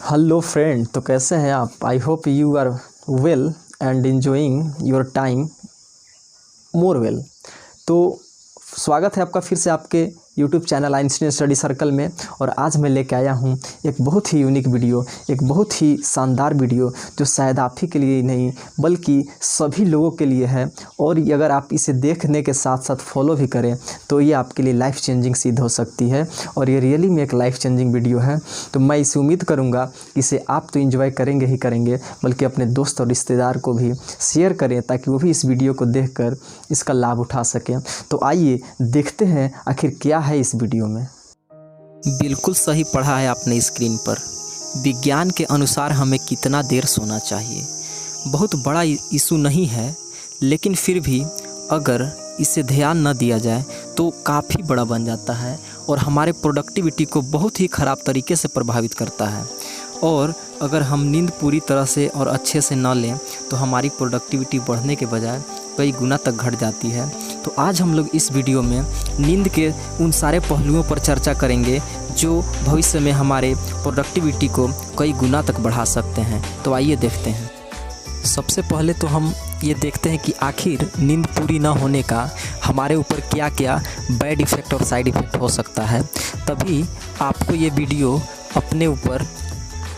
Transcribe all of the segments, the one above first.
Hello friend, तो कैसे हैं आप। I hope you are well and enjoying your time more well. तो स्वागत है आपका फिर से आपके YouTube channel Einstein study circle में। और आज मैं लेके आया हूँ एक बहुत ही यूनिक वीडियो, एक बहुत ही शानदार वीडियो जो शायद आप ही के लिए ही नहीं बल्कि सभी लोगों के लिए है। और अगर आप इसे देखने के साथ साथ फॉलो भी करें तो ये आपके लिए लाइफ चेंजिंग सिद्ध हो सकती है। और ये रियली में एक लाइफ चेंजिंग वीडियो है। तो मैं इसे उम्मीद करूँगा इसे आप तो एंजॉय करेंगे ही करेंगे, बल्कि अपने दोस्त और रिश्तेदार को भी शेयर करें ताकि वो भी इस वीडियो को देखकर इसका लाभ उठा सकें। तो आइए देखते हैं आखिर क्या है इस वीडियो में। बिल्कुल सही पढ़ा है आपने स्क्रीन पर। विज्ञान के अनुसार हमें कितना देर सोना चाहिए बहुत बड़ा इशू नहीं है, लेकिन फिर भी अगर इसे ध्यान न दिया जाए तो काफ़ी बड़ा बन जाता है और हमारे प्रोडक्टिविटी को बहुत ही ख़राब तरीके से प्रभावित करता है। और अगर हम नींद पूरी तरह से और अच्छे से न लें तो हमारी प्रोडक्टिविटी बढ़ने के बजाय कई गुना तक घट जाती है। तो आज हम लोग इस वीडियो में नींद के उन सारे पहलुओं पर चर्चा करेंगे जो भविष्य में हमारे प्रोडक्टिविटी को कई गुना तक बढ़ा सकते हैं। तो आइए देखते हैं। सबसे पहले तो हम ये देखते हैं कि आखिर नींद पूरी ना होने का हमारे ऊपर क्या क्या बैड इफ़ेक्ट और साइड इफ़ेक्ट हो सकता है। तभी आपको ये वीडियो अपने ऊपर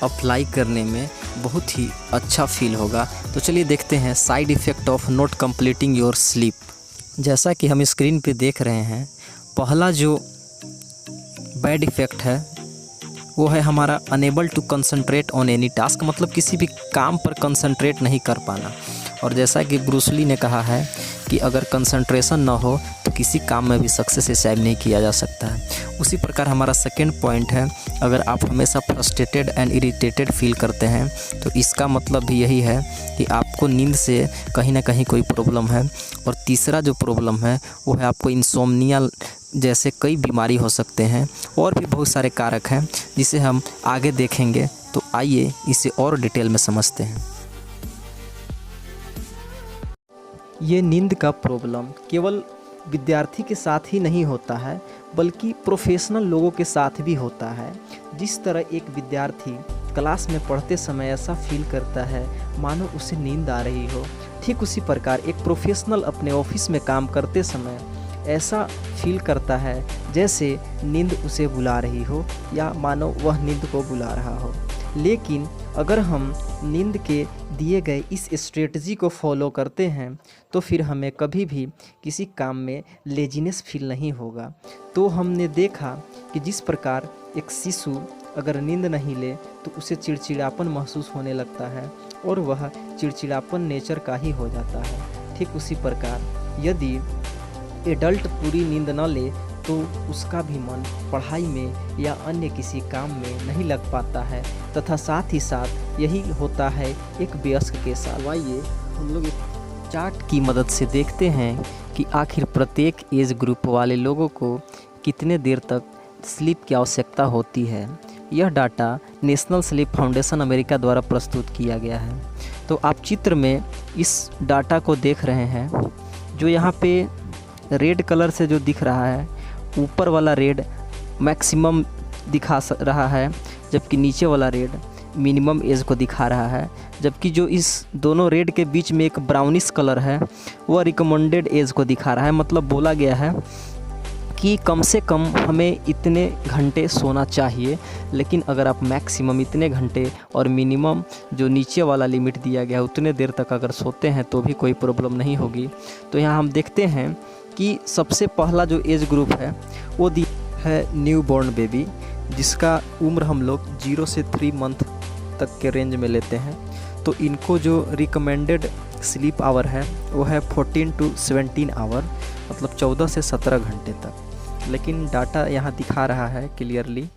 अप्लाई करने में बहुत ही अच्छा फील होगा। तो चलिए देखते हैं side effect of not completing your sleep. जैसा कि हम स्क्रीन पे देख रहे हैं, पहला जो बैड इफ़ेक्ट है वो है हमारा enable to concentrate on any task, मतलब किसी भी काम पर कंसंट्रेट नहीं कर पाना। और जैसा कि ब्रूस ली ने कहा है कि अगर कंसंट्रेशन ना हो तो किसी काम में भी सक्सेस अचीव नहीं किया जा सकता है। उसी प्रकार हमारा सेकंड पॉइंट है, अगर आप हमेशा फ्रस्ट्रेटेड एंड इरिटेटेड फील करते हैं तो इसका मतलब भी यही है कि आपको नींद से कहीं ना कहीं कोई प्रॉब्लम है। और तीसरा जो प्रॉब्लम है वो है आपको इंसोम्निया जैसे कई बीमारी हो सकते हैं और भी बहुत सारे कारक हैं जिसे हम आगे देखेंगे। तो आइए इसे और डिटेल में समझते हैं। ये नींद का प्रॉब्लम केवल विद्यार्थी के साथ ही नहीं होता है बल्कि प्रोफेशनल लोगों के साथ भी होता है। जिस तरह एक विद्यार्थी क्लास में पढ़ते समय ऐसा फील करता है मानो उसे नींद आ रही हो, ठीक उसी प्रकार एक प्रोफेशनल अपने ऑफिस में काम करते समय ऐसा फील करता है जैसे नींद उसे बुला रही हो या मानो वह नींद को बुला रहा हो। लेकिन अगर हम नींद के दिए गए इस स्ट्रेटजी को फॉलो करते हैं तो फिर हमें कभी भी किसी काम में लेजीनेस फील नहीं होगा। तो हमने देखा कि जिस प्रकार एक शिशु अगर नींद नहीं ले तो उसे चिड़चिड़ापन महसूस होने लगता है और वह चिड़चिड़ापन नेचर का ही हो जाता है। ठीक उसी प्रकार यदि एडल्ट पूरी नींद न ले तो उसका भी मन पढ़ाई में या अन्य किसी काम में नहीं लग पाता है तथा साथ ही साथ यही होता है एक वयस्क के साथ। आइए हम लोग एक चार्ट की मदद से देखते हैं कि आखिर प्रत्येक एज ग्रुप वाले लोगों को कितने देर तक स्लीप की आवश्यकता होती है। यह data national sleep foundation America द्वारा प्रस्तुत किया गया है। तो आप चित्र में इस डाटा को देख रहे हैं। जो यहाँ पे रेड कलर से जो दिख रहा है, ऊपर वाला रेड मैक्सिमम दिखा रहा है जबकि नीचे वाला रेड मिनिमम एज को दिखा रहा है। जबकि जो इस दोनों रेड के बीच में एक ब्राउनिश कलर है वह रिकमेंडेड एज को दिखा रहा है। मतलब बोला गया है कि कम से कम हमें इतने घंटे सोना चाहिए, लेकिन अगर आप मैक्सिमम इतने घंटे और मिनिमम जो नीचे वाला लिमिट दिया गया है उतने देर तक अगर सोते हैं तो भी कोई प्रॉब्लम नहीं होगी। तो यहाँ हम देखते हैं कि सबसे पहला जो एज ग्रुप है वो है न्यू बॉर्न बेबी, जिसका उम्र हम लोग 0 से 3 मंथ तक के रेंज में लेते हैं। तो इनको जो रिकमेंडेड स्लीप आवर है वो है 14 to 17 आवर, मतलब 14 से 17 घंटे तक। लेकिन डाटा यहाँ दिखा रहा है क्लियरली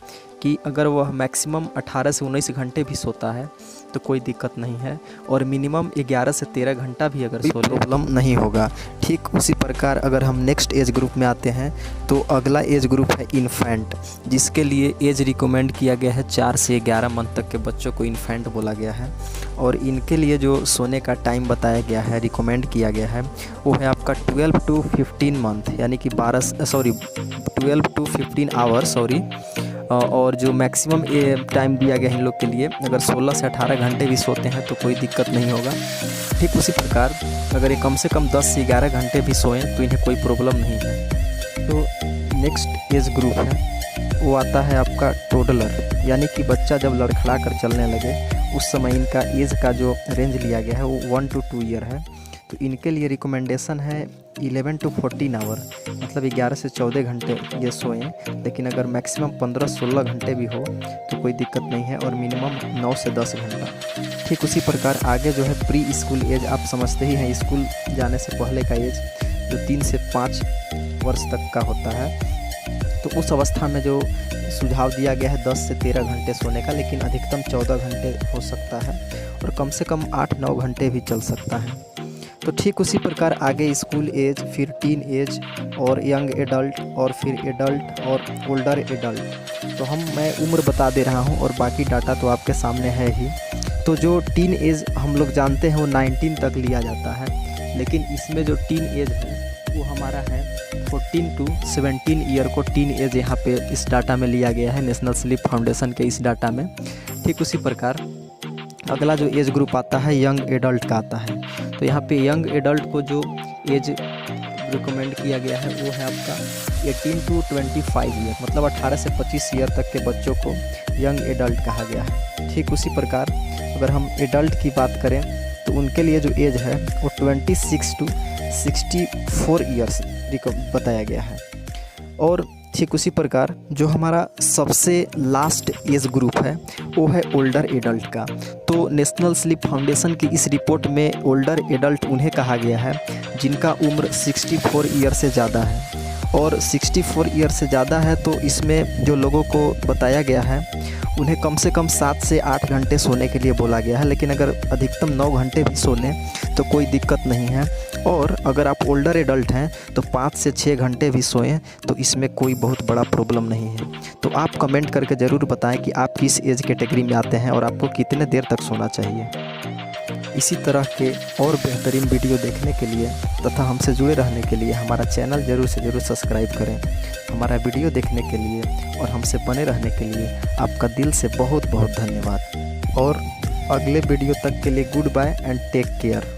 कि अगर वह मैक्सिमम 18 से 19 घंटे भी सोता है तो कोई दिक्कत नहीं है और मिनिमम 11 से 13 घंटा भी अगर सो प्रॉब्लम नहीं होगा। ठीक उसी प्रकार अगर हम नेक्स्ट एज ग्रुप में आते हैं तो अगला एज ग्रुप है इन्फेंट, जिसके लिए एज रिकमेंड किया गया है 4 से 11 मंथ तक के बच्चों को इन्फेंट बोला गया है। और इनके लिए जो सोने का टाइम बताया गया है, रिकमेंड किया गया है, वो है आपका 12 to 15 मंथ, यानी कि 12 to 15 आवर और जो मैक्सिमम टाइम दिया गया है इन लोग के लिए, अगर 16 से 18 घंटे भी सोते हैं तो कोई दिक्कत नहीं होगा। ठीक उसी प्रकार अगर ये कम से कम 10 से 11 घंटे भी सोएं तो इन्हें कोई प्रॉब्लम नहीं है। तो नेक्स्ट एज ग्रुप है वो आता है आपका टोडलर, यानी कि बच्चा जब लड़खड़ा कर चलने लगे उस समय इनका एज का जो रेंज लिया गया है वो 1 to 2 ईयर है। तो इनके लिए रिकमेंडेशन है 11 to 14 आवर, मतलब 11 से 14 घंटे ये सोएं, लेकिन अगर मैक्सिमम 15-16 घंटे भी हो तो कोई दिक्कत नहीं है, और मिनिमम 9 से 10 घंटा। ठीक उसी प्रकार आगे जो है प्री स्कूल एज, आप समझते ही हैं स्कूल जाने से पहले का एज जो 3 से 5 वर्ष तक का होता है। तो उस अवस्था में जो सुझाव दिया गया है 10 से 13 घंटे सोने का, लेकिन अधिकतम 14 घंटे हो सकता है और कम से कम 8-9 घंटे भी चल सकता है। तो ठीक उसी प्रकार आगे स्कूल एज, फिर टीन एज और यंग एडल्ट और फिर एडल्ट और ओल्डर एडल्ट। तो मैं उम्र बता दे रहा हूँ और बाकी डाटा तो आपके सामने है ही। तो जो टीन एज हम लोग जानते हैं वो 19 तक लिया जाता है, लेकिन इसमें जो टीन एज है वो हमारा है 14 to 17 ईयर को टीन एज यहाँ पे इस डाटा में लिया गया है, नेशनल स्लीप फाउंडेशन के इस डाटा में। ठीक उसी प्रकार अगला जो एज ग्रुप आता है यंग एडल्ट का आता है। तो यहाँ पे यंग एडल्ट को जो एज रिकमेंड किया गया है वो है आपका 18 to 25 ईयर, मतलब 18 से 25 ईयर तक के बच्चों को यंग एडल्ट कहा गया है। ठीक उसी प्रकार अगर हम एडल्ट की बात करें तो उनके लिए जो एज है वो 26 to 64 ईयर्स बताया गया है। और ठीक उसी प्रकार जो हमारा सबसे लास्ट एज ग्रुप है वो है ओल्डर एडल्ट का। तो नेशनल स्लीप फाउंडेशन की इस रिपोर्ट में ओल्डर एडल्ट उन्हें कहा गया है जिनका उम्र 64 ईयर से ज़्यादा है, और 64 ईयर से ज़्यादा है तो इसमें जो लोगों को बताया गया है उन्हें कम से कम 7 से 8 घंटे सोने के लिए बोला गया है, लेकिन अगर अधिकतम 9 घंटे भी सो लें तो कोई दिक्कत नहीं है। और अगर आप ओल्डर एडल्ट हैं तो 5 से 6 घंटे भी सोएं तो इसमें कोई बहुत बड़ा प्रॉब्लम नहीं है। तो आप कमेंट करके ज़रूर बताएं कि आप किस एज कैटेगरी में आते हैं और आपको कितने देर तक सोना चाहिए। इसी तरह के और बेहतरीन वीडियो देखने के लिए तथा हमसे जुड़े रहने के लिए हमारा चैनल ज़रूर से ज़रूर सब्सक्राइब करें। हमारा वीडियो देखने के लिए और हमसे बने रहने के लिए आपका दिल से बहुत बहुत धन्यवाद। और अगले वीडियो तक के लिए goodbye and take care.